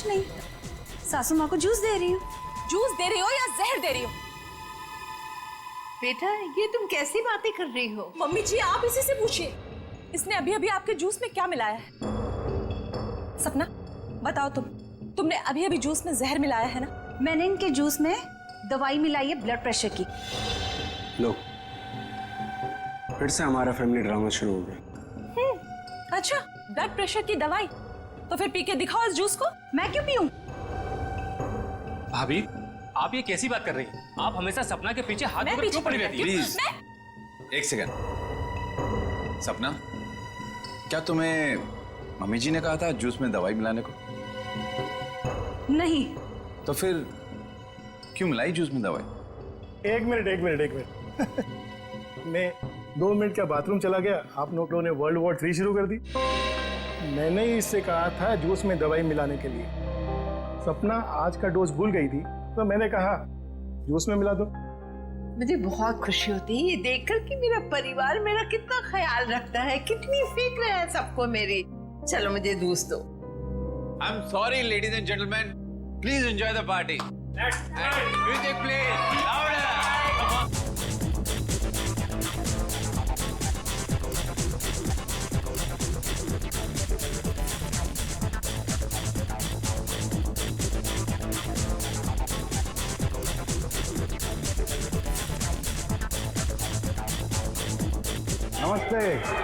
कुछ नहीं, सासू माँ को जूस दे रही हूँ। जूस दे रही हो या जहर दे रही हो? बेटा ये तुम कैसी बातें कर रही हो? मम्मी जी आप इसी से पूछिए, इसने अभी अभी आपके जूस में क्या मिलाया है? सपना बताओ, तुमने अभी अभी जूस में जहर मिलाया है ना? मैंने इनके जूस में दवाई मिलाई है ब्लड प्रेशर की। लो, फिर से हमारा फैमिली ड्रामा शुरू हो गया। अच्छा, ब्लड प्रेशर की दवाई? तो फिर पी के दिखाओ इस जूस को। मैं क्यों पीऊं? भाभी आप ये कैसी बात कर रही हैं? आप हमेशा सपना के पीछे हाथ पकड़ क्यों पड़ी रहती है? प्लीज एक सेकंड। सपना, क्या तुम्हें मम्मी जी ने कहा था जूस में दवाई मिलाने को? नहीं। तो फिर क्यों मिलाई जूस में दवाई? एक मिनट मैं 2 मिनट का बाथरूम चला गया, आप लोगों ने वर्ल्ड वॉर 3 शुरू कर दी। मैंने ही इससे कहा था जूस में दवाई मिलाने के लिए। सपना आज का डोज भूल गई थी, तो मैंने कहा जूस में मिला दो। मुझे बहुत खुशी होती है ये देखकर कि मेरा परिवार मेरा कितना ख्याल रखता है, कितनी फिक्र है सबको मेरी। चलो मुझे जूस दो। I am sorry ladies and gentleman, please enjoy the party. Music please louder. नमस्ते।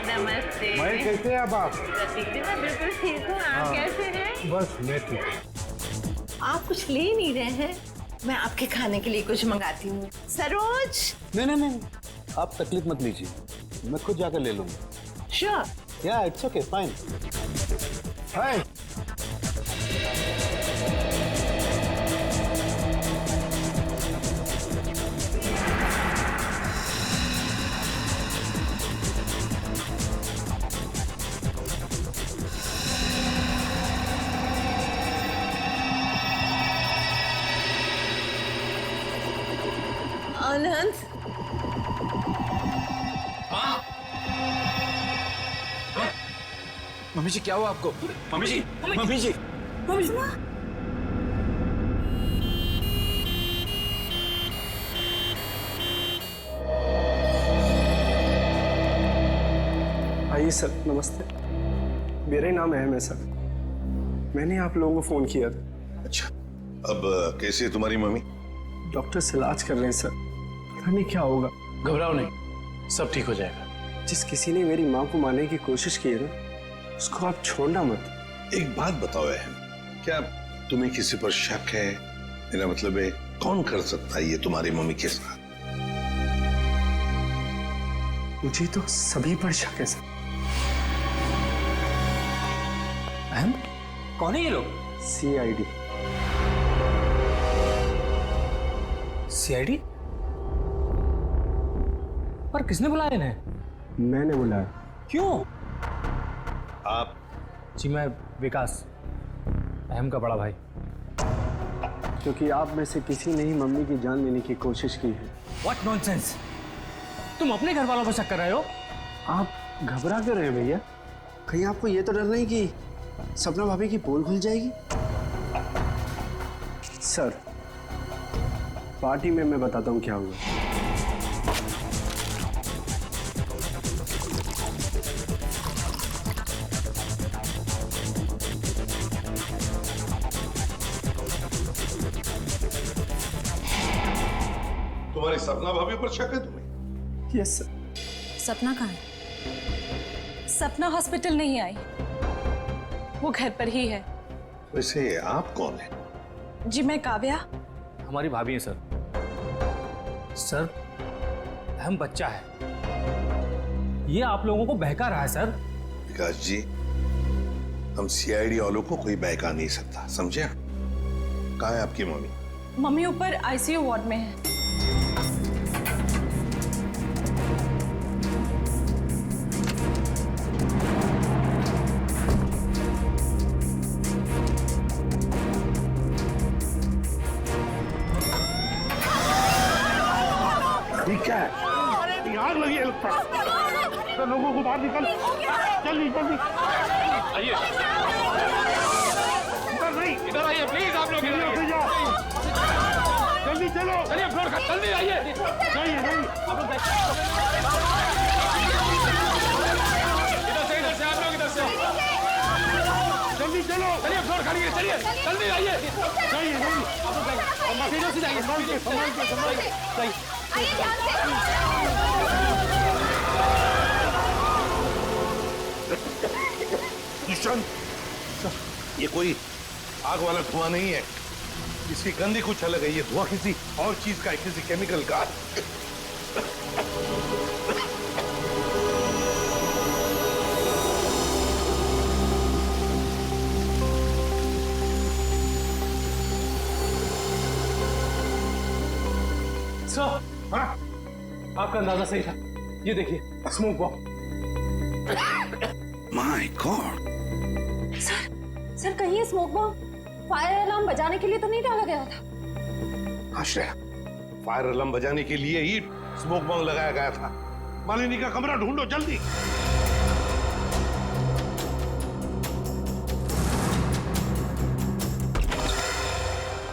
नमस्ते। मैं कैसे हैं आप? प्रतीक जी मैं बिल्कुल ठीक हूँ, आप कैसे हैं? बस मैं ठीक। आप कुछ ले नहीं रहे हैं? मैं आपके खाने के लिए कुछ मंगाती हूँ। सरोज। नहीं, आप तकलीफ मत लीजिए, मैं खुद जाकर ले लूंगा। Sure. Yeah it's okay, fine. Hi. Anand. Mummy ji क्या हुआ आपको? Mummy ji, mummy ji. आइए सर, नमस्ते। मेरा ही नाम अहम है सर, मैंने आप लोगों को फोन किया था। अच्छा, अब कैसी है तुम्हारी मम्मी? डॉक्टर से इलाज कर रहे हैं सर, पता नहीं क्या होगा। घबराओ नहीं, सब ठीक हो जाएगा। जिस किसी ने मेरी माँ को मारने की कोशिश की है ना, उसको आप छोड़ना मत। एक बात बताओ अहम, क्या तुम्हें किसी पर शक है? मेरा मतलब है कौन कर सकता है ये तुम्हारी मम्मी के साथ? मुझे तो सभी पर शक है सर। अहम कौन है ये लोग? CID। CID? पर किसने बुलाया इन्हें? मैंने बुलाया। क्यों? आप? जी मैं विकास, अहम का बड़ा भाई। क्योंकि आप में से किसी ने ही मम्मी की जान लेने की कोशिश की है। What nonsense! तुम अपने घर वालों पर शक कर रहे हो? आप घबरा क्यों रहे हैं भैया? कहीं आपको ये तो डर नहीं कि सपना भाभी की पोल खुल जाएगी? सर, पार्टी में मैं बताता हूँ क्या हुआ। तुम्हारी सपना भाभी पर शक है तुम्हें? Yes sir. सपना कहाँ है? सपना हॉस्पिटल नहीं आई, वो घर पर ही है। वैसे आप कौन है? जी मैं काव्या। हमारी भाभी है सर। सर अहम बच्चा है, ये आप लोगों को बहका रहा है सर। विकास जी, हम CID वालों को कोई बहका नहीं सकता, समझे? कहाँ है आपकी मम्मी? मम्मी ऊपर ICU वार्ड में है। ठीक है, आग लगी है लगता है। तो लोगों को बाहर निकल, जल्दी जल्दी। आइए। नहीं इधर आइए प्लीज, आप लोग इधर आइए। जल्दी चलो, चलिए फ्लोर का, जल्दी आइए। इधर से आप लोग इधर से। जल्दी चलो, चलिए फ्लोर खाली है, चलिए जल्दी आइए। सीढ़ियों से जाइए, संभाल के ईशान, ये कोई आग वाला धुआं नहीं है, इसकी गंदी कुछ अलग है। ये धुआं किसी और चीज का है, किसी केमिकल का। सर, हाँ? आपका अंदाजा सही था। ये देखिए, smoke bomb. My God, sir कहीं स्मोक बॉम्ब फायर अलार्म बजाने के लिए तो नहीं डाला गया था? आश्रय, फायर अलार्म बजाने के लिए ही स्मोक बॉम्ब लगाया गया था। मालिनी का कमरा ढूंढो जल्दी।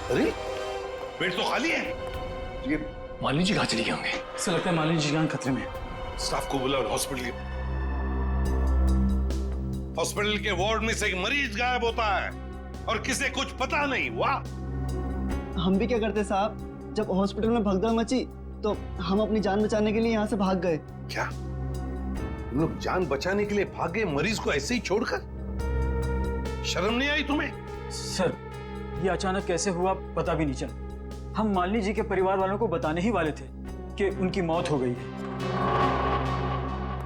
अरे बेड तो खाली है। ये मालिनी जी कहाँ चली गई होंगे? सर लगता है मालिनी जी जान खतरे में है। स्टाफ को बुलाओ, हॉस्पिटल के वार्ड में से एक मरीज गायब होता है और किसे कुछ पता नहीं। वाह, हम भी क्या करते साहब, जब हॉस्पिटल में भगदड़ मची तो हम अपनी जान बचाने के लिए यहाँ से भाग गए। क्या तुम लोग जान बचाने के लिए भागे मरीज को ऐसे ही छोड़कर? शर्म नहीं आई तुम्हें? सर ये अचानक कैसे हुआ पता भी नहीं चला। हम मालिनी जी के परिवार वालों को बताने ही वाले थे कि उनकी मौत हो गई है।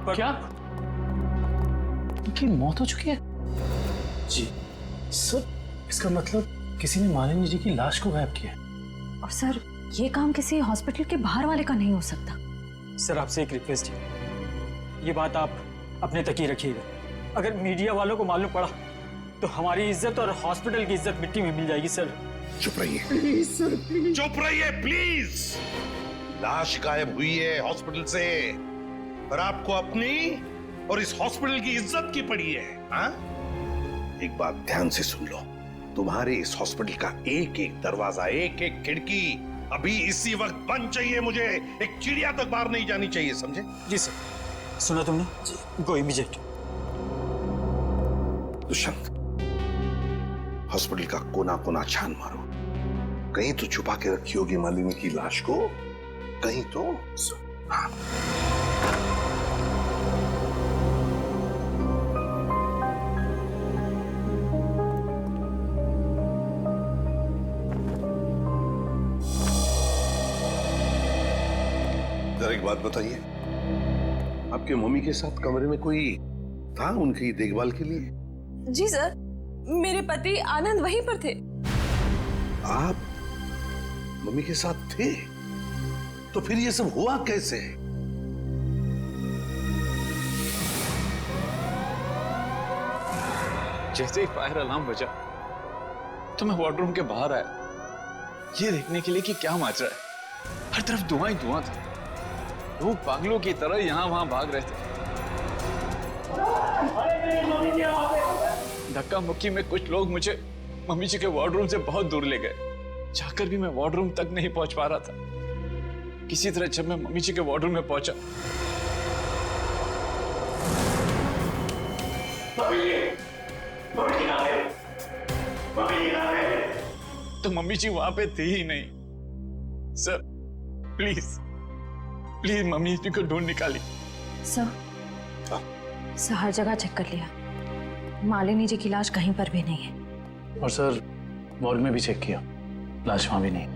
पर क्या उनकी मौत हो चुकी है? जी सर, इसका मतलब किसी ने मालिनी जी की लाश को गायब किया है। और सर ये काम किसी हॉस्पिटल के बाहर वाले का नहीं हो सकता। सर आपसे एक रिक्वेस्ट है, ये बात आप अपने तक ही रखिएगा। अगर मीडिया वालों को मालूम पड़ा तो हमारी इज्जत और हॉस्पिटल की इज्जत मिट्टी में मिल जाएगी। सर चुप रहिए, चुप रहिए प्लीज। लाश गायब हुई है हॉस्पिटल से और आपको अपनी और इस हॉस्पिटल की इज्जत की पड़ी है। हाँ? एक बात ध्यान से सुन लो, तुम्हारे इस हॉस्पिटल का एक एक दरवाजा, एक एक खिड़की अभी इसी वक्त बंद चाहिए। मुझे एक चिड़िया तक बाहर नहीं जानी चाहिए, समझे? जी सर। सुना तुमने? गो इमीडिएट। दुष्यंत, हॉस्पिटल का कोना कोना छान मारो। कहीं तो छुपा के रखी होगी मालिनी की लाश को, कहीं तो। हाँ। जरा एक बात बताइए, आपके मम्मी के साथ कमरे में कोई था उनकी देखभाल के लिए? जी सर, मेरे पति आनंद वहीं पर थे। आप मम्मी के साथ थे? तो फिर ये सब हुआ कैसे? जैसे ही फायर अलार्म बजा तो मैं वार्डरूम के बाहर आया, ये देखने के लिए कि क्या मच रहा है। हर तरफ धुआं ही धुआं था। लोग पागलों की तरह यहां वहां भाग रहे थे। धक्का मुक्की में कुछ लोग मुझे मम्मी जी के वार्डरूम से बहुत दूर ले गए। जाकर भी मैं वार्डरूम तक नहीं पहुंच पा रहा था। किसी तरह जब मैं मम्मी जी के वार्डरूम में पहुंचा तो मम्मी जी वहां पे थी ही नहीं। सर प्लीज प्लीज मम्मी जी को ढूंढ निकाली। सर हर जगह चेक कर लिया, मालिनी जी की लाश कहीं पर भी नहीं है। और सर वार्ड में भी चेक किया, लाश वहां भी नहीं।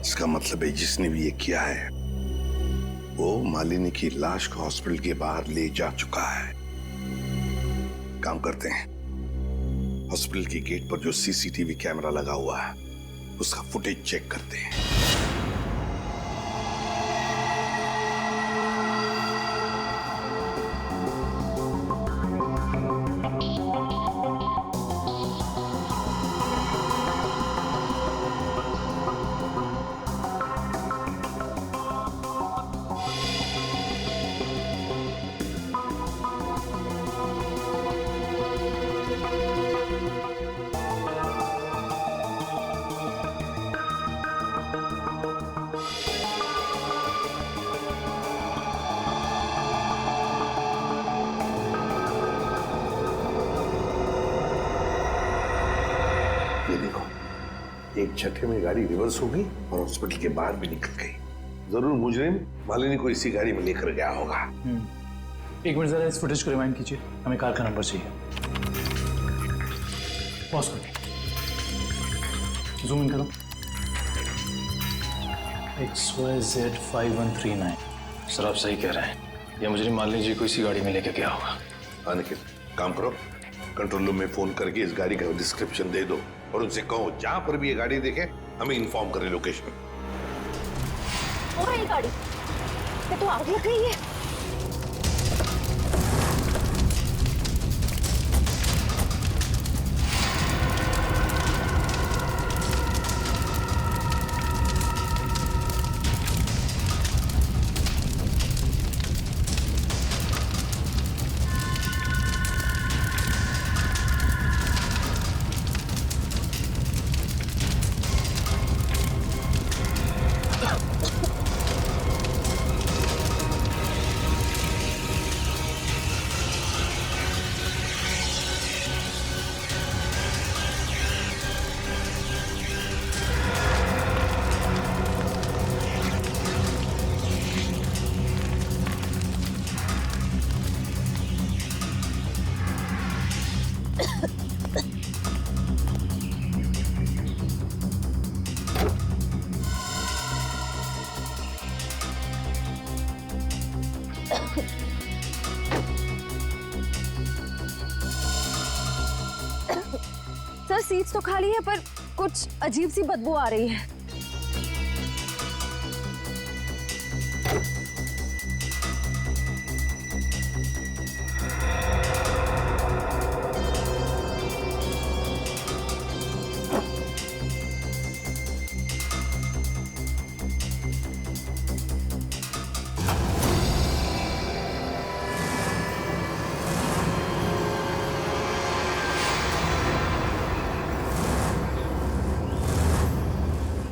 इसका मतलब है जिसने भी ये किया है वो मालिनी की लाश को हॉस्पिटल के बाहर ले जा चुका है। काम करते हैं, हॉस्पिटल की गेट पर जो सीसीटीवी कैमरा लगा हुआ है उसका फुटेज चेक करते हैं। एक झटके में गाड़ी रिवर्स हो गई और हॉस्पिटल के बाहर भी निकल गई। जरूर मुजरिम मालिनी को इसी गाड़ी में लेकर गया होगा। एक मिनट जरा इस फुटेज को रिवाइंड कीजिए, हमें कार का नंबर चाहिए। पॉज करो, जूम इन करो। XYZ 5139। सर आप सही कह रहे हैं, ये मुझे मालिनी जी को इसी गाड़ी में लेके गया होगा। हाँ निखिल, काम करो, कंट्रोल रूम में फोन करके इस गाड़ी का डिस्क्रिप्शन दे दो और उनसे कहो जहां पर भी ये गाड़ी देखे हमें इन्फॉर्म करें लोकेशन। और ये गाड़ी ये तो आग लग गई है। सर सीट्स तो खाली है पर कुछ अजीब सी बदबू आ रही है।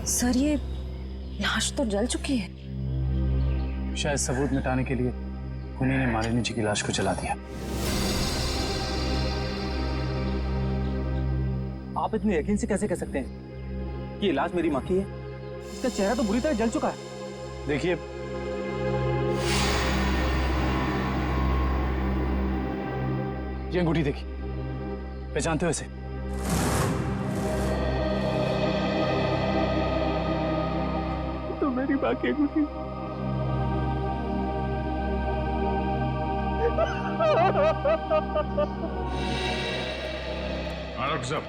सर ये लाश तो जल चुकी है। शायद सबूत मिटाने के लिए उन्हीं ने मालिनी जी की लाश को जला दिया। आप इतने यकीन से कैसे कह सकते हैं कि ये लाश मेरी माँ की है? इसका चेहरा तो बुरी तरह जल चुका है। देखिए, ये अंगूठी देखिए, पहचानते हो इसे? तो मेरी माँ की अंगूठी। डॉक्टर साहब,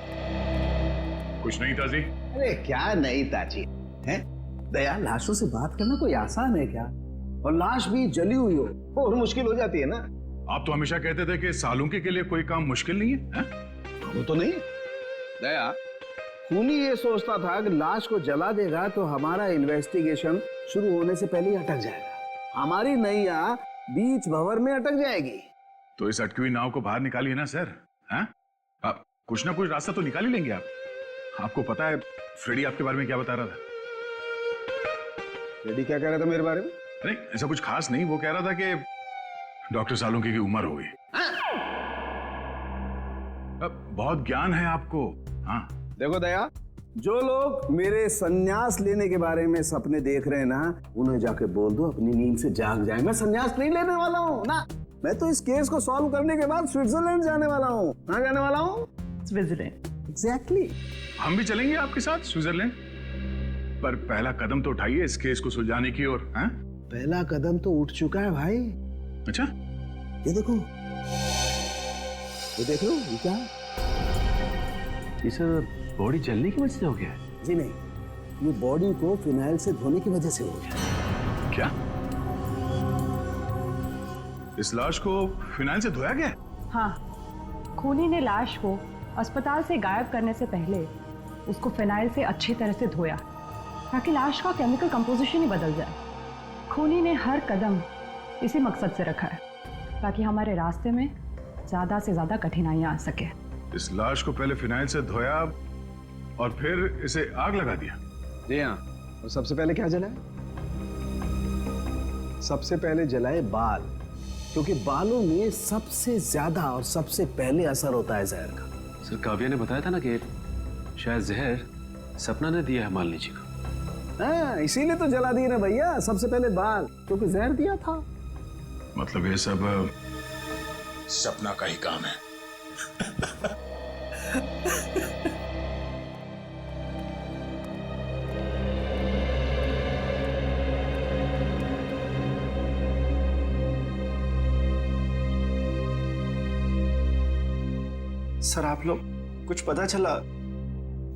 कुछ नहीं ताजी? अरे क्या नहीं ताजी है? दया, लाशों से बात करना कोई आसान है क्या? और लाश भी जली हुई हो और मुश्किल हो जाती है ना। आप तो हमेशा कहते थे कि सालुंकी के लिए कोई काम मुश्किल नहीं है, वो तो नहीं दया, खूनी ये सोचता था कि लाश को जला देगा तो हमारा इन्वेस्टिगेशन शुरू होने से पहले ही अटक जाएगा, हमारी नैया बीच भंवर में अटक जाएगी। तो इस अटकी हुई नाव को बाहर निकालिए ना सर। हैं? आप कुछ ना कुछ रास्ता तो निकाल ही लेंगे आप। आपको पता है फ्रेडी आपके बारे में क्या बता रहा था? फ्रेडी क्या कह रहा था मेरे बारे में? नहीं, ऐसा कुछ खास नहीं। वो कह रहा था कि डॉक्टर सालुंकी की उम्र हो गई। बहुत ज्ञान है आपको। हाँ देखो दया, जो लोग मेरे संन्यास लेने के बारे में सपने देख रहे हैं ना, उन्हें जाके बोल दो अपनी नींद से जाग जाए। मैं संन्यास नहीं लेने वाला हूँ ना, मैं तो इस केस को सॉल्व करने के बाद स्विट्जरलैंड जाने वाला हूँ। कहाँ जाने वाला हूँ? स्विट्जरलैंड। एग्जैक्टली। हम भी चलेंगे आपके साथ स्विट्जरलैंड, पर पहला कदम तो उठाइए इस केस को सुलझाने की ओर। पहला कदम तो उठ चुका है भाई। अच्छा, ये देखो, ये देख लो, ये क्या? ये सर बॉडी जलने की वजह से हो गया है? जी नहीं, ये बॉडी को फिनाइल से धोने की वजह से हो गया। क्या इस लाश को फिनाइल से धोया गया? हाँ, खूनी ने लाश को अस्पताल से गायब करने से पहले उसको फिनाइल से अच्छी तरह से धोया ताकि लाश का केमिकल कंपोजिशन ही बदल जाए। खूनी ने हर कदम इसी मकसद से रखा है ताकि हमारे रास्ते में ज्यादा से ज्यादा कठिनाइयां आ सके। इस लाश को पहले फिनाइल से धोया और फिर इसे आग लगा दिया? जी हाँ। और सबसे पहले क्या जलाए? सबसे पहले जलाए बाल, क्योंकि बालों में सबसे ज्यादा और सबसे पहले असर होता है जहर का। सर काव्या ने बताया था ना कि शायद जहर सपना ने दिया है मालिनी जी को। हाँ, इसीलिए तो जला दिए ना भैया, सबसे पहले बाल, क्योंकि जहर दिया था। मतलब ये सब सपना का ही काम है। सर आप लोग कुछ पता चला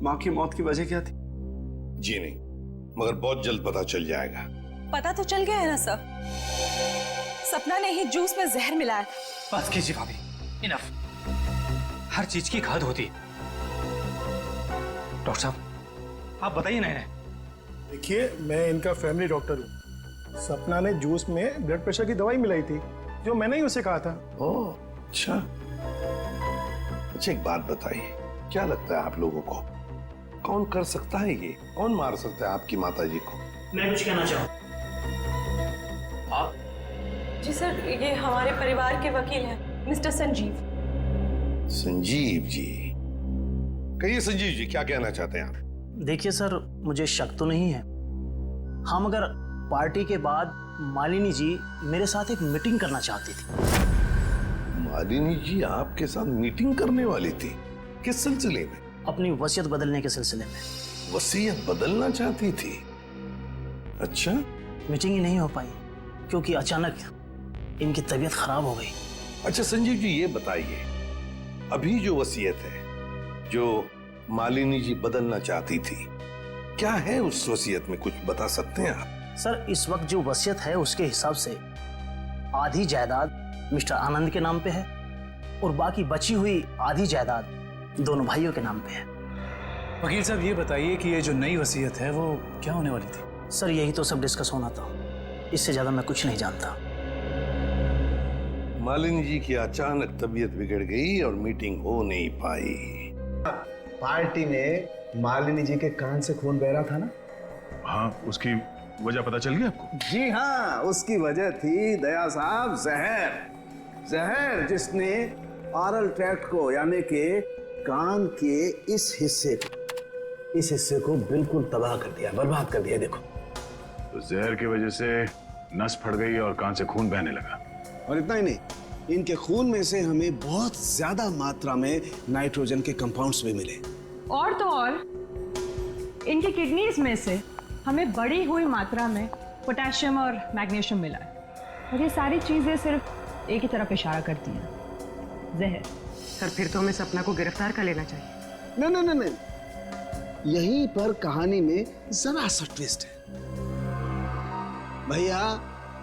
माँ की मौत की वजह क्या थी? जी नहीं, मगर बहुत जल्द पता चल जाएगा। पता तो चल गया है ना सर, सपना ने ही जूस में जहर मिलाया था। बस कीजिए भाभी, इनफ। हर चीज की खाद होती है। डॉक्टर साहब आप बताइए ना इन्हें। देखिए, मैं इनका फैमिली डॉक्टर हूँ। सपना ने जूस में ब्लड प्रेशर की दवाई मिलाई थी, जो मैंने ही उसे कहा था। ओह अच्छा। अच्छा एक बात बताइए, क्या लगता है आप लोगों को कौन कर सकता है ये? कौन मार सकता है आपकी माता जी को? मैं कुछ कहना चाहूँ। आप? जी सर, ये हमारे परिवार के वकील हैं, मिस्टर संजीव। संजीव जी, कहिए संजीव जी, क्या कहना चाहते हैं आप? देखिए सर, मुझे शक तो नहीं है। हाँ, मगर पार्टी के बाद मालिनी जी मेरे साथ एक मीटिंग करना चाहती थी। मालिनी जी आपके साथ मीटिंग करने वाली थी? किस सिलसिले में? अपनी वसीयत बदलने के सिलसिले में। वसीयत बदलना चाहती थी? अच्छा। मीटिंग ही नहीं हो पाई क्योंकि अचानक इनकी तबीयत खराब हो गई। अच्छा संजीव जी, ये बताइए, अभी जो वसीयत है जो मालिनी जी बदलना चाहती थी, क्या है उस वसीयत में? कुछ बता सकते हैं आप? सर, इस वक्त जो वसीयत है उसके हिसाब से आधी जायदाद मिस्टर आनंद के नाम पे है और बाकी बची हुई आधी जायदाद दोनों भाइयों के नाम पे है। वकील साहब ये बताइए कि ये जो नई वसीयत है वो क्या होने वाली थी? सर, यही तो सब डिस्कस होना था, इससे ज्यादा मैं कुछ नहीं जानता। मालिनी जी की अचानक तबीयत बिगड़ गई और मीटिंग हो नहीं पाई। पार्टी में मालिनी जी के कान से खून बह रहा था ना? हाँ, उसकी वजह पता चल गई आपको? जी हाँ, उसकी वजह थी दया साहब जहर। जहर जिसने ऑरल ट्रैक्ट को, यानी कि कान के इस हिस्से को बिल्कुल तबाह कर दिया, बर्बाद कर दिया। देखो, तो जहर की वजह से नस फट गई और कान से खून बहने लगा। और इतना ही नहीं, इनके खून में से हमें बहुत ज्यादा मात्रा में नाइट्रोजन के कंपाउंड्स भी मिले। और तो और इनकी किडनीज में से हमें बढ़ी हुई मात्रा में पोटेशियम और मैग्नीशियम मिला है। और ये सारी चीजें सिर्फ एक ही तरफ इशारा करती हैं, जहर। सर, फिर तो हमें सपना को गिरफ्तार कर लेना चाहिए। नहीं, यहीं पर कहानी में जरा सा ट्विस्ट है। भैया,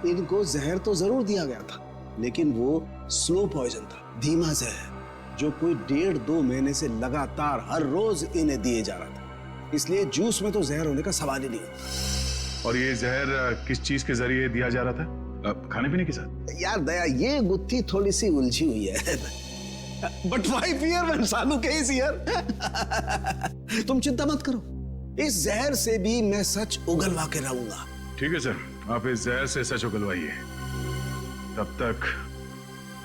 इनको जहर तो जरूर दिया गया था, लेकिन वो स्लो पॉइजन था, धीमा जहर, जो कोई 1.5-2 महीने से लगातार हर रोज इन्हें दिए जा रहा था। इसलिए जूस में तो जहर होने का सवाल ही नहीं होता। और ये जहर किस चीज के जरिए दिया जा रहा था? खाने पीने के साथ? यार दया, ये गुत्थी थोड़ी सी उलझी हुई है। But why fear when Salu case here? तुम चिंता मत करो, इस जहर से भी मैं सच उगलवा के रहूंगा। ठीक है सर, आप इस जहर से सच उगलवाइए, तब तक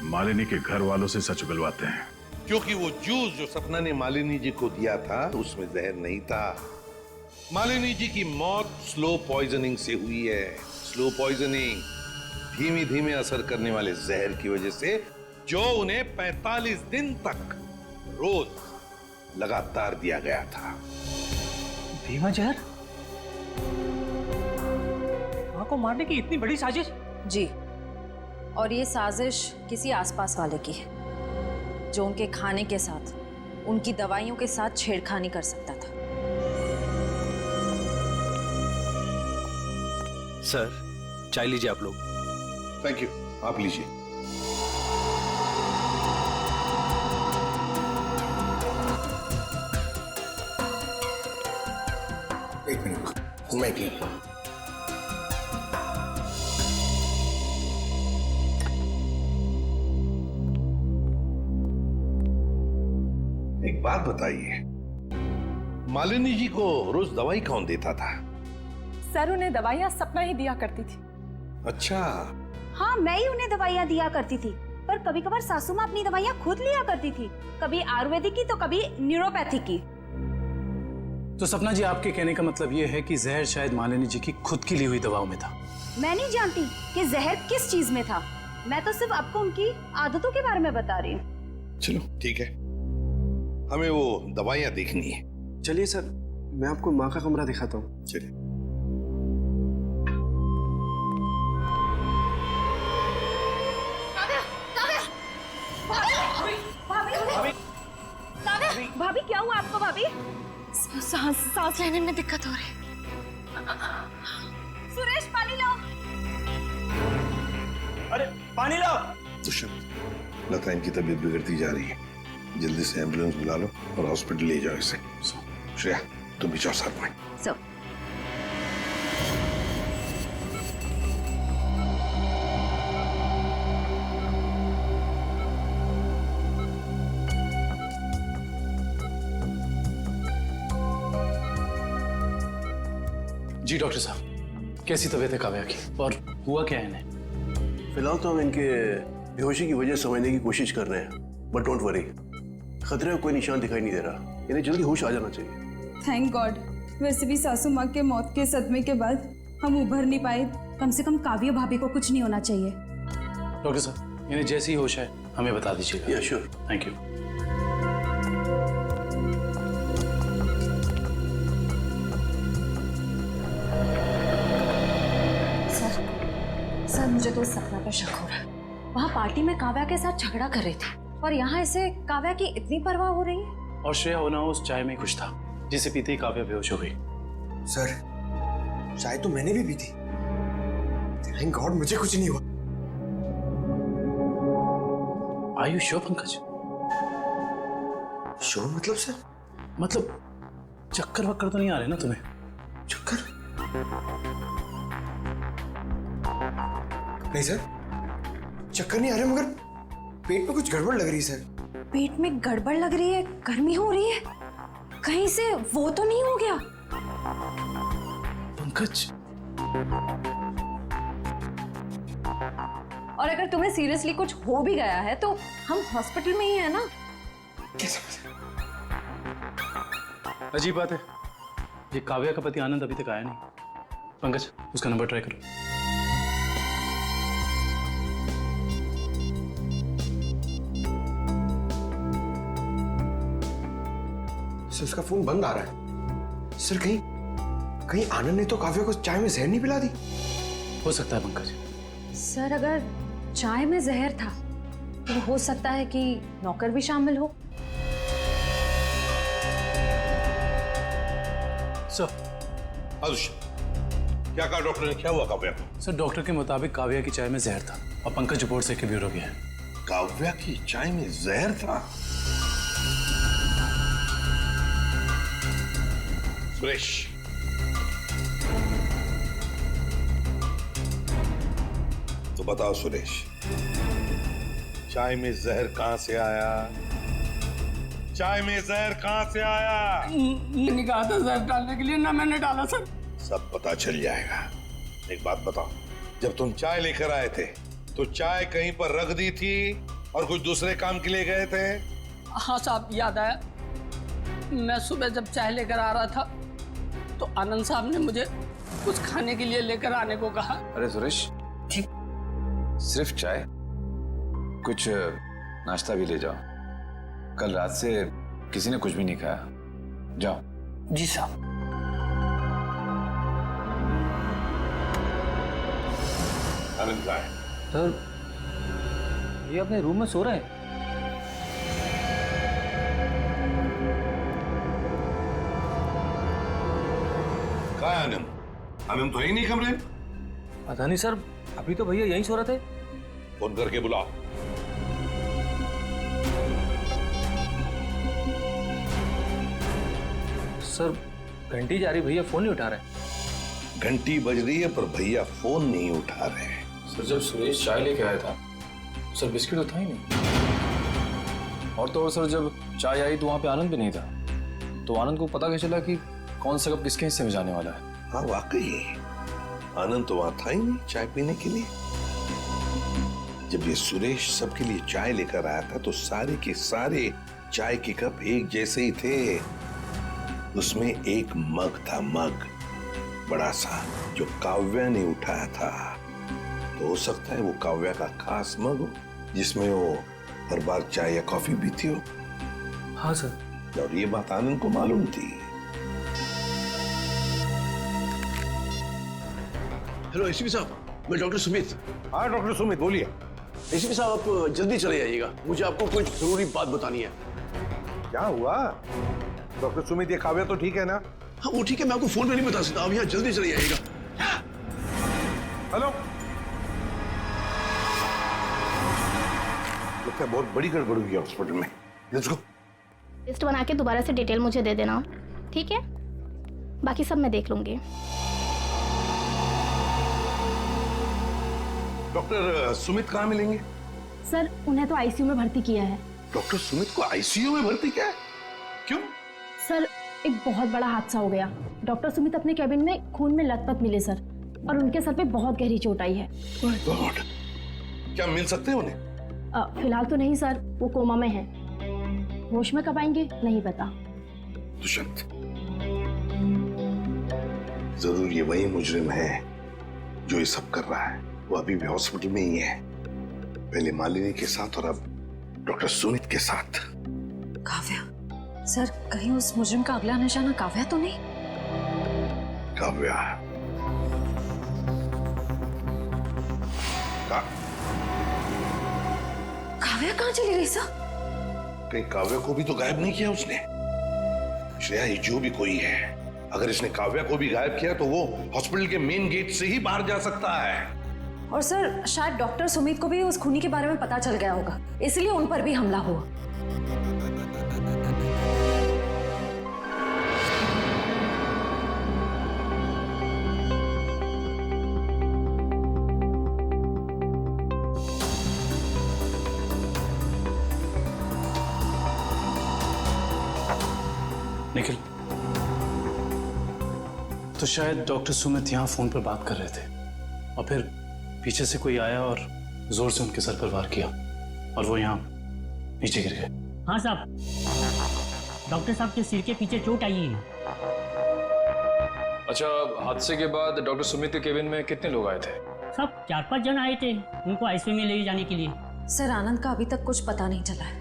मालिनी के घर वालों से सच उगलवाते हैं। क्योंकि वो जूस जो सपना ने मालिनी जी को दिया था, उसमें जहर नहीं था। मालिनी जी की मौत स्लो पॉइजनिंग से हुई है। स्लो पॉइजनिंग, धीमी धीमे असर करने वाले जहर की वजह से, जो उन्हें 45 दिन तक रोज लगातार दिया गया था। धीमा जहर? मां को मारने की इतनी बड़ी साजिश? जी, और ये साजिश किसी आसपास वाले की है, जो उनके खाने के साथ, उनकी दवाइयों के साथ छेड़खानी कर सकता था। सर, चाय लीजिए आप लोग। थैंक यू, आप लीजिए। एक मिनट, मैं पी। एक बात बताइए, मालिनी जी को रोज दवाई कौन देता था? सर, उन्हें दवाइयाँ सपना ही दिया करती थी। अच्छा। हाँ, मैं ही उन्हें दवाइयाँ दिया करती थी, पर कभी कभार सासू माँ अपनी दवाइयाँ खुद लिया करती थी, कभी आयुर्वेदिक की तो कभी न्यूरोपैथिक की। तो सपना जी, आपके कहने का मतलब ये है कि जहर शायद मालिनी जी की खुद की ली हुई दवाओं में था। मैं नहीं जानती कि जहर किस चीज में था। मैं तो सिर्फ आपको उनकी आदतों के बारे में बता रही हूँ। चलो ठीक है, हमें वो दवाइयाँ देखनी है। चलिए सर, मैं आपको माँ का कमरा दिखाता हूँ। चलिए। भाभी क्या हुआ आपको? भाभी सांस लेने में दिक्कत हो रही। सुरेश पानी लाओ। अरे पानी लाओ। दुष्यंत, लता इनकी तबीयत बिगड़ती जा रही है, जल्दी से एम्बुलेंस बुला लो और हॉस्पिटल ले जाओ इसे। श्रेया तुम भी जाओ साथ में। जी डॉक्टर साहब, कैसी तबीयत है काव्या की और हुआ क्या है इन्हें? फिलहाल तो हम इनके बेहोशी की वजह समझने की कोशिश कर रहे हैं, बट डोंट वरी, खतरे का कोई निशान दिखाई नहीं दे रहा। इन्हें जल्दी होश आ जाना चाहिए। Thank God. वैसे भी सासू माँ के मौत के सदमे के बाद हम उभर नहीं पाए। कम से कम काव्या भाभी को कुछ नहीं होना चाहिए। डॉक्टर साहब, इन्हें जैसे ही होश है हमें बता दीजिएगा। श्योर। Thank you. सर मुझे तो सपना पे शक हो रहा है। वहाँ पार्टी में काव्या के साथ झगड़ा कर रही थी और यहाँ इसे काव्या की इतनी परवाह हो रही है। और श्रेया होना उस चाय में कुछ था जिसे पीते ही काव्या बेहोश हो गई। सर चाय तो मैंने भी पी थी। थैंक गॉड मुझे कुछ नहीं हुआ। Are you sure Pankaj? Sure मतलब सर? मतलब चक्कर वक्कर तो नहीं आ रहे ना तुम्हें? चक्कर? नहीं सर, चक्कर नहीं आ रहे, मगर पेट में कुछ गड़बड़ लग रही है सर। पेट में गड़बड़ लग रही है, गर्मी हो रही है, कहीं से वो तो नहीं हो गया? पंकज, और अगर तुम्हें सीरियसली कुछ हो भी गया है तो हम हॉस्पिटल में ही है ना। अजीब बात है, ये काव्या का पति आनंद अभी तक आया नहीं। पंकज, उसका नंबर ट्राई करो। सर उसका फोन बंद आ रहा है। सर कहीं आनंद ने तो काव्या को चाय में जहर नहीं पिला दी? हो सकता है पंकज। सर अगर चाय में जहर था तो हो सकता है कि नौकर भी शामिल हो। सर क्या कहा डॉक्टर ने? क्या हुआ काव्या को? सर डॉक्टर के मुताबिक काव्या की चाय में जहर था और पंकज रिपोर्ट से ब्यूरो गया है। काव्या की चाय में जहर था? सुरेश, तो बताओ सुरेश, चाय में जहर कहां से आया? चाय में जहर कहां से आया? मैंने कहा था जहर डालने के लिए, ना मैंने डाला सर। सब पता चल जाएगा। एक बात बताओ, जब तुम चाय लेकर आए थे तो चाय कहीं पर रख दी थी और कुछ दूसरे काम के लिए गए थे? हाँ साहब, याद आया। मैं सुबह जब चाय लेकर आ रहा था तो आनंद साहब ने मुझे कुछ खाने के लिए लेकर आने को कहा। अरे सुरेश, सिर्फ चाय? कुछ नाश्ता भी ले जाओ। कल रात से किसी ने कुछ भी नहीं खाया। जाओ। जी साहब। आनंद कहाँ है? सर ये अपने रूम में सो रहे हैं। कहाँ है आनंद? आनंद तो है ही नहीं कमरे में। पता नहीं सर, अभी तो भैया यहीं सो रहे थे। फोन करके बुलाओ। सर घंटी जा रही, भैया फोन नहीं उठा रहे। घंटी बज रही है पर भैया फोन नहीं उठा रहे हैं। सर जब सुरेश चाय लेके आया था सर बिस्किट तो था ही नहीं। और तो और सर जब चाय आई तो वहां पे आनंद भी नहीं था, तो आनंद को पता कैसे चला कि कौन सा कप किसके हिस्से में जाने वाला है? हाँ वाकई आनंद तो वहां था ही नहीं चाय पीने के लिए। जब ये सुरेश सबके लिए चाय लेकर आया था तो सारे के सारे चाय के कप एक जैसे ही थे। उसमें एक मग था, मग बड़ा सा, जो काव्या ने उठाया था। तो हो सकता है वो काव्या का खास मग हो, जिसमें वो हर बार चाय या कॉफी पीती हो। हाँ सर। और ये बात आनंद को मालूम थी। हेलो एसीपी साहब, मैं डॉक्टर सुमित। हाँ डॉक्टर सुमित, बोलिए। एसीपी साहब, आप जल्दी चले जाइएगा, मुझे आपको कुछ जरूरी बात बतानी है। क्या हुआ डॉक्टर सुमित? ये काव्या तो ठीक है ना? हाँ वो ठीक है, मैं आपको फोन पे नहीं बता सकता, आप यहाँ जल्दी चले जाइएगा। हेलो, लगता है बहुत बड़ी गड़बड़ हुई हॉस्पिटल में। Let's go. लिस्ट बना के दोबारा से डिटेल मुझे दे देना, ठीक है? बाकी सब मैं देख लूंगी। डॉक्टर सुमित कहाँ मिलेंगे? सर उन्हें तो आईसीयू में भर्ती किया है। डॉक्टर सुमित को आईसीयू में भर्ती किया है? क्यों? सर एक बहुत बड़ा हादसा हो गया। डॉक्टर सुमित अपने कैबिन में खून में लथपथ मिले सर, और उनके सर पे बहुत गहरी चोट आई है। My God! क्या मिल सकते हैं उन्हें? फिलहाल तो नहीं सर, वो कोमा में है। होश में कब आएंगे नहीं पता। दुष्यंत, जरूर ये वही मुजरिम है जो ये सब कर रहा है। वो अभी भी हॉस्पिटल में ही है, पहले मालिनी के साथ और अब डॉक्टर सुमित के साथ। काव्या सर, कहीं उस मुजरिम का अगला निशाना काव्या तो नहीं? काव्या काव्या कहाँ चली गई सर? कहीं काव्या को भी तो गायब नहीं किया उसने? श्रेया, ये जो भी कोई है, अगर इसने काव्या को भी गायब किया तो वो हॉस्पिटल के मेन गेट से ही बाहर जा सकता है। और सर शायद डॉक्टर सुमित को भी उस खूनी के बारे में पता चल गया होगा, इसलिए उन पर भी हमला हुआ। निखिल, तो शायद डॉक्टर सुमित यहाँ फोन पर बात कर रहे थे और फिर पीछे से कोई आया और जोर से उनके सर पर वार किया और वो यहाँ नीचे गिर गए। हाँ साहब, डॉक्टर साहब के सिर के पीछे चोट आई है। अच्छा, हादसे के बाद डॉक्टर सुमित के केबिन में कितने लोग आए थे? सब 4-5 जन आए थे उनको आईसीयू में ले जाने के लिए। सर आनंद का अभी तक कुछ पता नहीं चला है,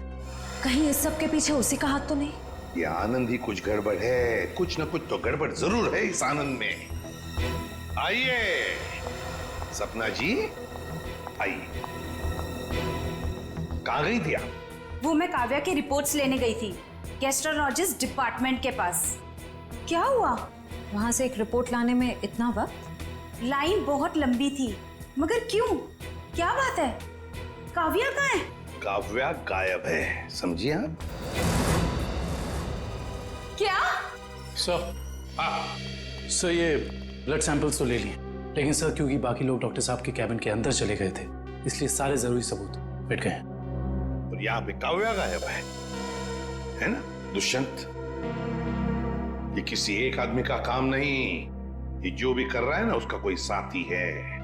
कहीं इस सब के पीछे उसी का हाथ तो नहीं? ये आनंद ही कुछ गड़बड़ है, कुछ न कुछ तो गड़बड़ जरूर है इस आनंद में। आइए सपना जी, आइए। कहाँ गई थी आप? वो मैं काव्या की रिपोर्ट्स लेने गई थी गैस्ट्रोलॉजिस्ट डिपार्टमेंट के पास। क्या हुआ? वहां से एक रिपोर्ट लाने में इतना वक्त? लाइन बहुत लंबी थी, मगर क्यों? क्या बात है? काव्या कहाँ है? काव्या गायब है, समझिए आप? क्या? सर ये ब्लड सैंपल्स तो ले लिए, लेकिन सर क्योंकि बाकी लोग डॉक्टर साहब के कैबिन के अंदर चले गए थे, इसलिए सारे जरूरी सबूत मिट गए हैं। और यहाँ पे काव्या गायब है ना दुष्यंत? ये किसी एक आदमी का काम नहीं, ये जो भी कर रहा है ना उसका कोई साथी है।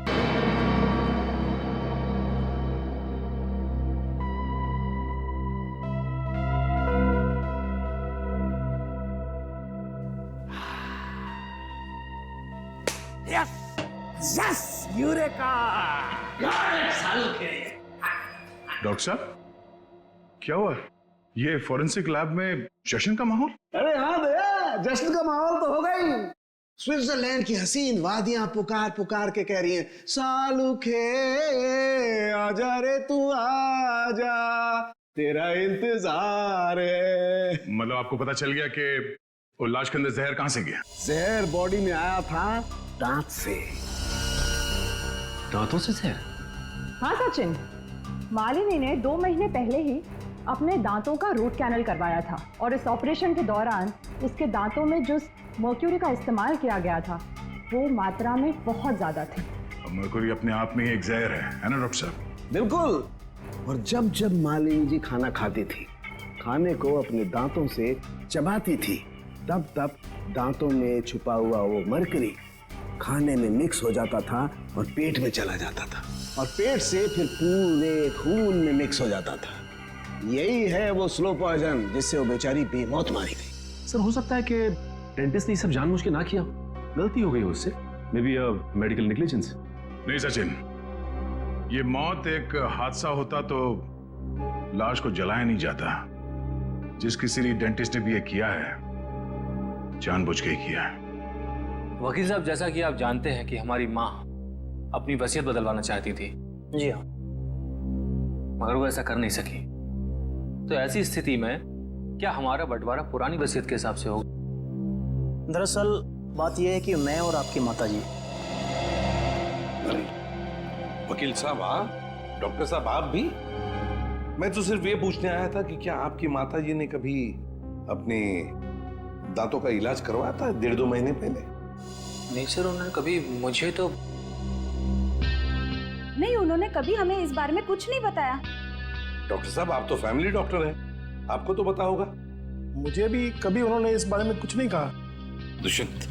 Yes, eureka! डॉक्टर साहब, क्या हुआ? ये फॉरेंसिक लैब में जश्न का माहौल? अरे हाँ भैया, जश्न का माहौल तो होगा ही। स्विट्जरलैंड की हसीन वादियां पुकार पुकार के कह रही हैं, सालुखे आजा रे तू आजा, तेरा इंतजार है। मतलब आपको पता चल गया कि वो लाश के अंदर जहर कहां से गया? जहर बॉडी में आया था दांत से। दांतों से जहर? हाँ सचिन, मालिनी ने 2 महीने पहले ही अपने दांतों का रूट कैनल करवाया था और इस ऑपरेशन के दौरान उसके दांतों में जो मर्क्यूरी का इस्तेमाल किया गया था वो मात्रा में बहुत ज्यादा थी। मर्क्यूरी अपने आप में ही एक जहर है ना डॉक्टर साहब? बिल्कुल। और जब जब मालिनी जी खाना खाती थी, खाने को अपने दांतों से चबाती थी, तब तब दांतों में छुपा हुआ वो मर्क्यूरी खाने में मिक्स हो जाता था और पेट में चला जाता था और पेट से फिर पूरे खून में मिक्स हो जाता था। यही है वो स्लो पॉइजन जिससे वो बेचारी बेमौत मारी गई। सर हो सकता है कि डेंटिस्ट ने ये सब जानबूझ के ना किया, गलती हो गई उससे, मे बी मेडिकल नेग्लिजेंस। नहीं सचिन, ये मौत एक हादसा होता तो लाश को जलाया नहीं जाता। जिस किसी डेंटिस्ट ने भी ये किया है जानबूझ के ही किया है। वकील साहब, जैसा कि आप जानते हैं कि हमारी माँ अपनी वसीयत बदलवाना चाहती थी। जी हाँ। मगर वो ऐसा कर नहीं सकी। तो ऐसी स्थिति में क्या हमारा बंटवारा पुरानी वसीयत के हिसाब से होगा? दरअसल बात यह है कि मैं और आपकी माताजी। वकील साहब आप, डॉक्टर साहब आप भी? मैं तो सिर्फ ये पूछने आया था कि क्या आपकी माताजी ने कभी अपने दांतों का इलाज करवाया था 1.5-2 महीने पहले? नहीं सर, उन्होंने कभी मुझे तो नहीं, उन्होंने कभी हमें इस बारे में कुछ नहीं बताया। डॉक्टर साहब आप तो फैमिली डॉक्टर हैं, आपको तो पता होगा। मुझे भी कभी उन्होंने इस बारे में कुछ नहीं कहा। दुष्यंत,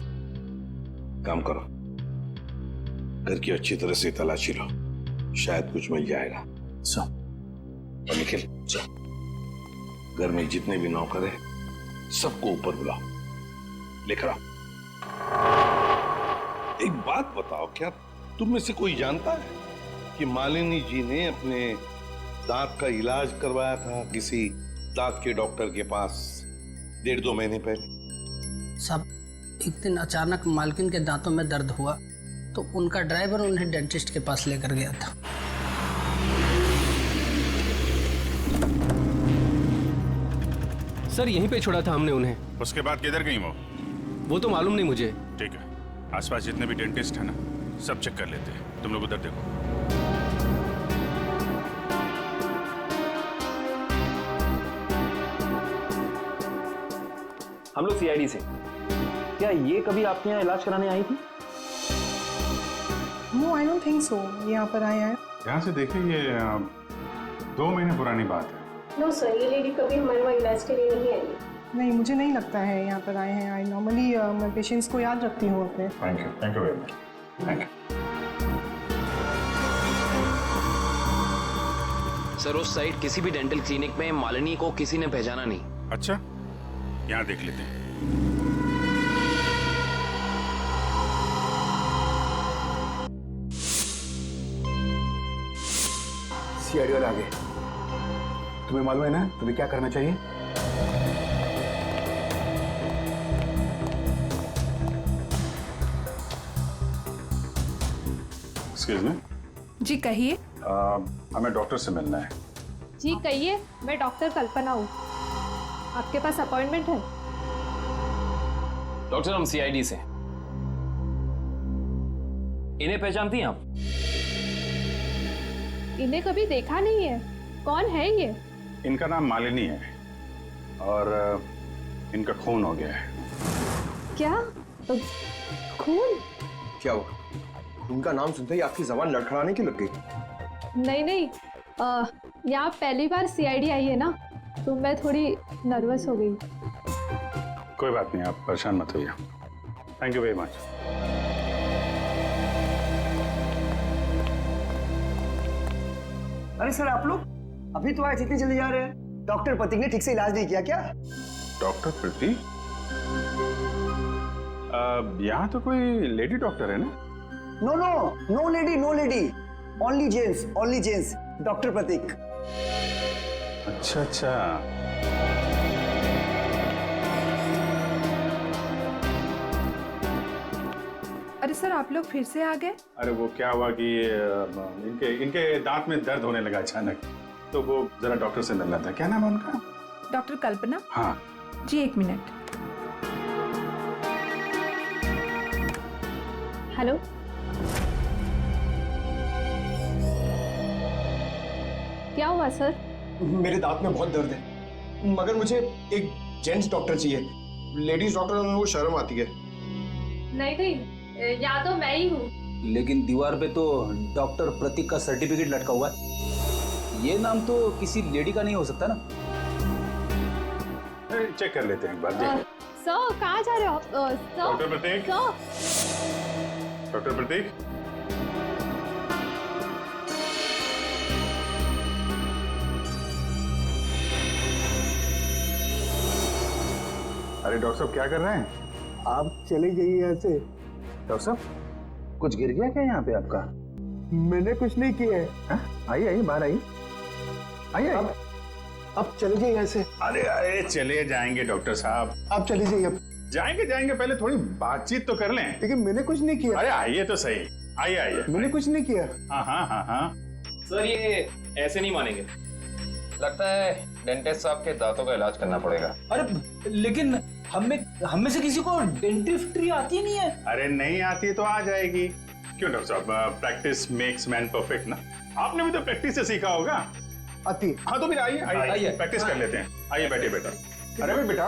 काम करो, घर की अच्छी तरह से तलाशी लो, शायद कुछ मिल जाएगा। और निखिल, घर में जितने भी नौकर हैं सबको ऊपर बुलाओ, लेकर आओ। एक बात बताओ, क्या तुम में से कोई जानता है कि मालिनी जी ने अपने दांत का इलाज करवाया था किसी दांत के डॉक्टर के पास 1.5-2 महीने पहले? सब एक दिन अचानक मालकिन के दांतों में दर्द हुआ तो उनका ड्राइवर उन्हें डेंटिस्ट के पास लेकर गया था। सर यहीं पे छोड़ा था हमने उन्हें। उसके बाद किधर गई वो तो मालूम नहीं मुझे। ठीक है, आसपास जितने भी डेंटिस्ट है ना सब चेक कर लेते हैं। तुम लोग उधर देखो। हम लोग सीआईडी से। क्या ये कभी आपके यहाँ इलाज कराने आई थी? No, I don't think so. यहाँ पर आए हैं। यहाँ से देखिए, ये 2 महीने पुरानी बात है। नो सर, ये लेडी कभी हमारे वहाँ इलाज के लिए नहीं आई। नहीं, मुझे नहीं लगता है यहाँ पर आए हैं। आई नॉर्मली मैं पेशेंट्स को याद रखती हूँ अपने। Thank you very much. Thank you sir, उस साइड किसी भी डेंटल क्लिनिक में मालिनी को किसी ने पहचाना नहीं। अच्छा, यहाँ देख लेते हैं। सीआईडी वाले आ गए। तुम्हें मालूम है ना तुम्हें क्या करना चाहिए? Excuse me. जी कहिए। हमें डॉक्टर से मिलना है। जी कहिए, मैं डॉक्टर कल्पना हूँ। आपके पास अपॉइंटमेंट है? डॉक्टर, हम सीआईडी से। इन्हें पहचानती हैं आप? इन्हें कभी देखा नहीं है। कौन है ये? इनका नाम मालिनी है और इनका खून हो गया है। क्या? खून? क्या हुआ? खून का नाम सुनते ही आपकी जबान लड़खड़ाने की लग गई? नहीं नहीं, यहाँ पहली बार सीआईडी आई है ना, तो मैं थोड़ी नर्वस हो गई। कोई बात नहीं, आप परेशान मत होइए। Thank you very much. अरे सर, आप लोग अभी तो आए, इतनी जल्दी जा रहे हैं? डॉक्टर प्रतीक ने ठीक से इलाज नहीं किया क्या? डॉक्टर प्रतीक? यहाँ तो कोई लेडी डॉक्टर है ना? No no, no lady, no lady, only gents, only gents. Doctor Prateek. अच्छा अच्छा। अरे सर, आप लोग फिर से आ गए? अरे वो क्या हुआ कि इनके दांत में दर्द होने लगा अचानक, तो वो जरा डॉक्टर से मिलना था। क्या नाम है उनका? डॉक्टर कल्पना। हाँ जी, 1 मिनट। हेलो। क्या हुआ सर? मेरे दांत में बहुत दर्द है, मगर मुझे एक जेंट्स डॉक्टर चाहिए। लेडीज डॉक्टर में वो शर्म आती है। नहीं नहीं, या तो मैं ही हूँ। लेकिन दीवार पे तो डॉक्टर प्रतीक का सर्टिफिकेट लटका हुआ है। ये नाम तो किसी लेडी का नहीं हो सकता ना? चेक कर लेते हैं एक बार। देखिए सर, कहाँ जा रहे हो? डॉक्टर प्रतीक। डॉक्टर प्रतीक, अरे डॉक्टर साहब क्या कर रहे हैं? आप चले जाइए यहाँ से। डॉक्टर साहब कुछ गिर गया क्या यहाँ पे आपका? मैंने कुछ नहीं किया है। आइए आइए बाहर आइए, आइए आइए। अब चले जाइए यहाँ से। अरे अरे चले जाएंगे डॉक्टर साहब, आप चले जाइए अब। जाएंगे जाएंगे, पहले थोड़ी बातचीत तो कर लें। लेकिन मैंने कुछ नहीं किया। अरे आइए तो सही, आइए आइए। मैंने कुछ नहीं किया। हाँ हाँ हाँ हाँ। सर ये ऐसे नहीं मानेंगे, लगता है डेंटिस्ट साहब के दांतों का इलाज करना पड़ेगा। अरे लेकिन हम में से किसी को डेंटिस्ट्री आती नहीं है। अरे नहीं आती तो आ जाएगी। क्यों डॉक्टर साहब, प्रैक्टिस मेक्स मैन परफेक्ट ना। आपने भी तो प्रैक्टिस से सीखा होगा। आती। हाँ तो फिर आइए आइए प्रैक्टिस कर लेते हैं। आइए बैठिए बेटा। अरे बेटा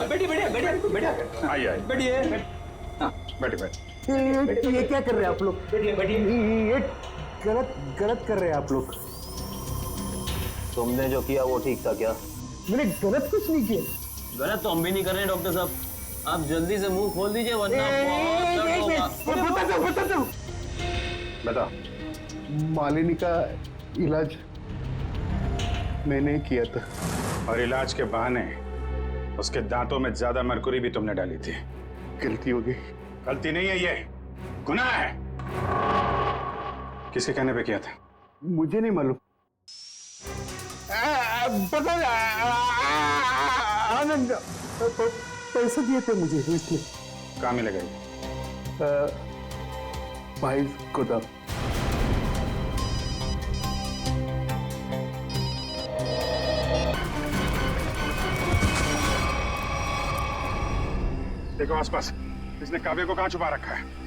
बैठिए बैठिए बैठिए बैठिए आइए आइए बैठिए। बैठे बैठे। ये क्या कर रहे हैं आप लोग? बैठिए बैठिए। ये गलत कर रहे हैं आप लोग। तुमने जो किया वो ठीक था क्या? मैंने गलत कुछ नहीं किया। गलत तो हम भी नहीं कर रहे हैं डॉक्टर साहब, आप जल्दी से मुंह खोल दीजिए वरना बता दो। बता। मालिनी का इलाज मैंने किया था। और इलाज के बहाने उसके दांतों में ज्यादा मरकुरी भी तुमने डाली थी। गलती हो गई। गलती नहीं है, ये गुनाह है। किसके कहने पे किया था? मुझे नहीं मालूम। पता आनंद पैसे दिए थे मुझे इसलिए। कहाँ मिलेगा ये? भाई को था। देखो आसपास, इसने काव्य को कहाँ छुपा रखा है?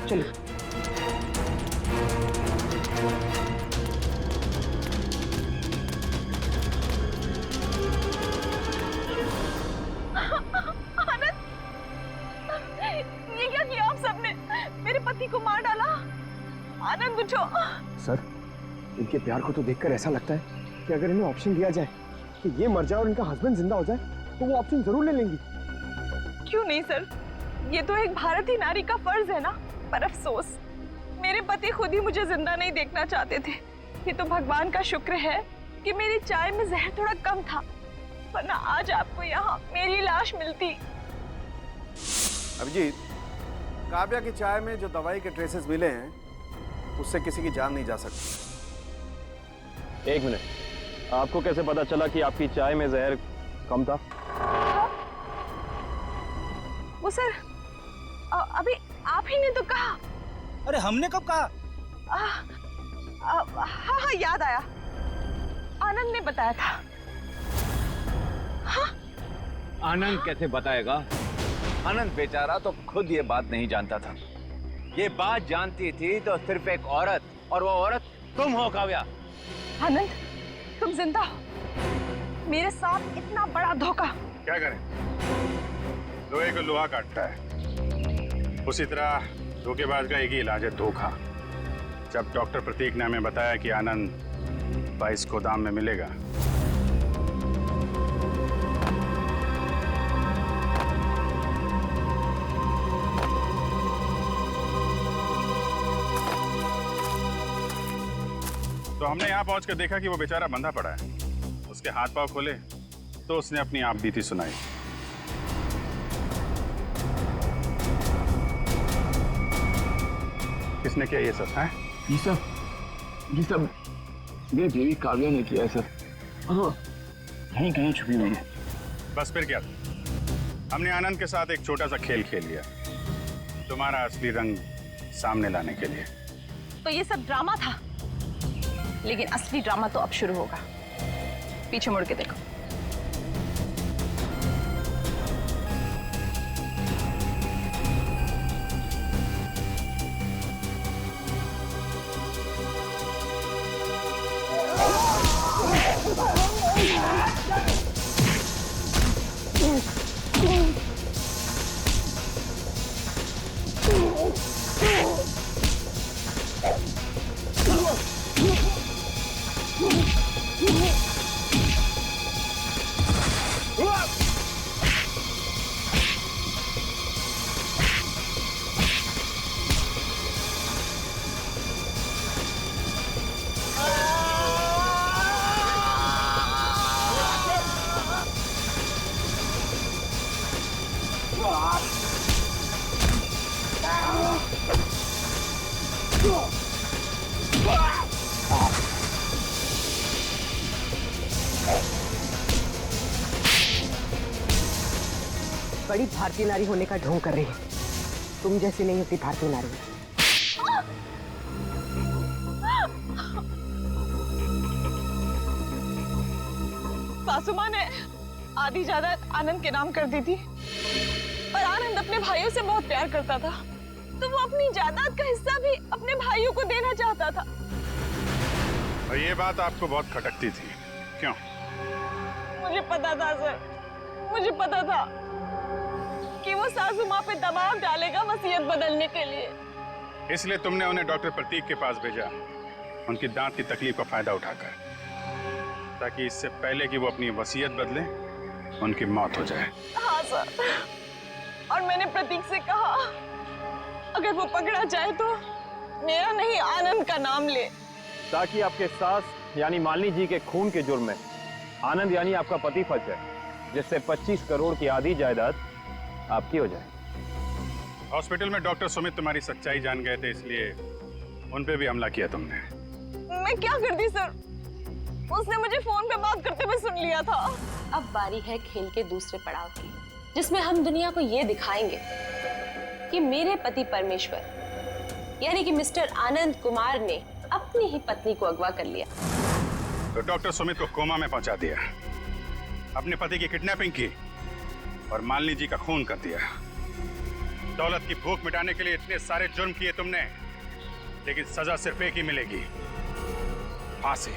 चलो। ये क्या किया आप सबने? मेरे पति को मार डाला। आनंद उठो। सर, इनके प्यार को तो देखकर ऐसा लगता है कि अगर इन्हें ऑप्शन दिया जाए कि ये मर जाए और इनका हस्बैंड जिंदा हो जाए तो वो ऑप्शन जरूर ले लेंगी। क्यों नहीं सर, ये तो एक भारतीय नारी का फर्ज है ना। पर अफसोस मेरे पति खुद ही मुझे जिंदा नहीं देखना चाहते थे। ये तो भगवान का शुक्र है कि मेरी चाय में जहर थोड़ा कम था, वरना आज आपको यहाँ मेरी लाश मिलती। अभिजीत, काव्या की चाय में जो दवाई के ट्रेसेस मिले हैं उससे किसी की जान नहीं जा सकती। एक मिनट, आपको कैसे पता चला कि आपकी चाय में जहर कम था? वो सर अभी आप ही ने तो कहा। अरे हमने कब कहा? हाँ याद आया, आनंद ने बताया था। हाँ? आनंद कैसे बताएगा? आनंद बेचारा तो खुद ये बात नहीं जानता था। ये बात जानती थी तो सिर्फ एक औरत, और वो औरत तुम हो काव्या। आनंद, तुम जिंदा हो। मेरे साथ इतना बड़ा धोखा। क्या करें, लोहे को लोहा काटता है, उसी तरह धोखेबाज का एक ही इलाज है, धोखा। जब डॉक्टर प्रतीक ने हमें बताया कि आनंद 22 गोदाम में मिलेगा, तो हमने यहाँ पहुंचकर देखा कि वो बेचारा बंधा पड़ा है। उसके हाथ पांव खोले तो उसने अपनी आप बीती सुनाई। किसने किया ये सब है? ये सब मेरी देवी काव्या ने किया है सर। हाँ, कहीं कहीं छुपी हुई है। बस फिर क्या, हमने आनंद के साथ एक छोटा सा खेल खेल लिया, तुम्हारा असली रंग सामने लाने के लिए। तो ये सब ड्रामा था, लेकिन असली ड्रामा तो अब शुरू होगा। पीछे मुड़ के देखो। बड़ी भारतीय नारी होने का ढोंग कर रही है। तुम जैसी नहीं होती भारतीय नारी। सासू माँ ने आधी जायदाद आनंद के नाम कर दी थी और आनंद अपने भाइयों से बहुत प्यार करता था, तो वो अपनी जायदाद का हिस्सा भी अपने भाइयों को देना चाहता था। और ये बात आपको बहुत खटकती थी, क्यों? मुझे पता था सर, मुझे पता था कि वो सासू माँ पे दबाव डालेगा वसीयत बदलने के लिए। इसलिए तुमने उन्हें डॉक्टर प्रतीक के पास भेजा, उनकी दांत की तकलीफ का फायदा उठाकर, ताकि इससे पहले कि वो अपनी वसीयत बदले उनकी मौत हो जाए। हाँ सर, और मैंने प्रतीक से कहा अगर वो पकड़ा जाए तो मेरा नहीं आनंद का नाम ले, ताकि आपके सास यानी मालिनी जी के खून के जुर्म में आनंद यानी आपका पति फंस जाए, जिससे 25 करोड़ की आधी जायदाद आपकी हो जाए। हॉस्पिटल में डॉक्टर सुमित तुम्हारी सच्चाई जान गए थे, इसलिए उन पे भी हमला किया तुमने। मैं क्या करती सर, उसने मुझे फोन पे बात करते हुए सुन लिया था। अब बारी है खेल के दूसरे पड़ाव की, जिसमें हम दुनिया को ये दिखाएंगे कि मेरे पति परमेश्वर यानी कि मिस्टर आनंद कुमार ने अपनी ही पत्नी को अगवा कर लिया। तो डॉक्टर सुमित को कोमा में पहुंचा दिया, अपने पति की किडनैपिंग की और मालिनी जी का खून कर दिया। दौलत की भूख मिटाने के लिए इतने सारे जुर्म किए तुमने, लेकिन सजा सिर्फ एक ही मिलेगी, फांसी।